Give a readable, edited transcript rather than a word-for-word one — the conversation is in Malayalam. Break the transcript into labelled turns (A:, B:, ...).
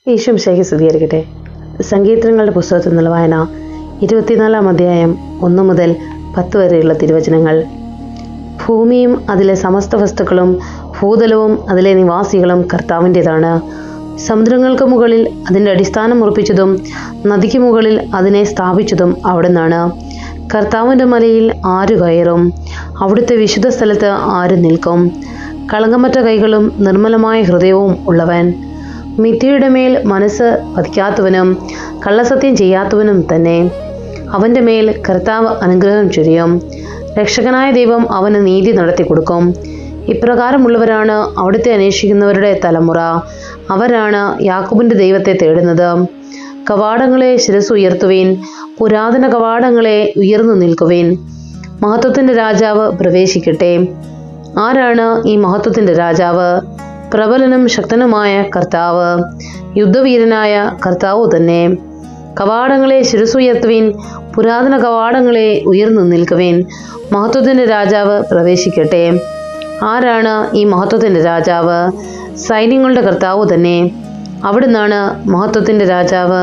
A: ഈശോ മിശിഹായ്ക്ക് സ്തുതിയായിരിക്കട്ടെ. സങ്കീർത്തനങ്ങളുടെ പുസ്തകത്തിൽ നിന്നുള്ള വായന 24-ാം അധ്യായം 1 മുതൽ 10 വരെയുള്ള തിരുവചനങ്ങൾ. ഭൂമിയും അതിലെ സമസ്ത വസ്തുക്കളും ഭൂതലവും അതിലെ നിവാസികളും കർത്താവിൻ്റെതാണ്. സമുദ്രങ്ങൾക്ക് മുകളിൽ അതിൻ്റെ അടിസ്ഥാനം ഉറപ്പിച്ചതും നദിക്ക് മുകളിൽ അതിനെ സ്ഥാപിച്ചതും അവിടുന്നാണ്. കർത്താവിൻ്റെ മലയിൽ ആര് കയറും? അവിടുത്തെ വിശുദ്ധ സ്ഥലത്ത് ആര് നിൽക്കും? കളങ്കമറ്റ കൈകളും നിർമ്മലമായ ഹൃദയവും ഉള്ളവൻ, മിഥ്യയുടെ മേൽ മനസ്സ് പതിക്കാത്തവനും കള്ളസത്യം ചെയ്യാത്തവനും തന്നെ. അവൻ്റെ മേൽ കർത്താവ് അനുഗ്രഹം ചൊരിയും. രക്ഷകനായ ദൈവം അവന് നീതി നടത്തി കൊടുക്കും. ഇപ്രകാരമുള്ളവരാണ് അവിടുത്തെ അന്വേഷിക്കുന്നവരുടെ തലമുറ. അവരാണ് യാക്കോബിൻ്റെ ദൈവത്തെ തേടുന്നത്. കവാടങ്ങളെ ശിരസ് ഉയർത്തുവിൻ, പുരാതന കവാടങ്ങളെ ഉയർന്നു നിൽക്കുവിൻ. മഹത്വത്തിൻ്റെ രാജാവ് പ്രവേശിക്കട്ടെ. ആരാണ് ഈ മഹത്വത്തിൻ്റെ രാജാവ്? പ്രബലനും ശക്തനുമായ കർത്താവ്, യുദ്ധവീരനായ കർത്താവ് തന്നെ. കവാടങ്ങളെ ശിരസുയർത്തുവിൻ, പുരാതന കവാടങ്ങളെ ഉയർന്നു നിൽക്കുവിൻ. മഹത്വത്തിൻ്റെ രാജാവ് പ്രവേശിക്കട്ടെ. ആരാണ് ഈ മഹത്വത്തിൻ്റെ രാജാവ്? സൈന്യങ്ങളുടെ കർത്താവ് തന്നെ. അവിടുന്നാണ് മഹത്വത്തിൻ്റെ രാജാവ്.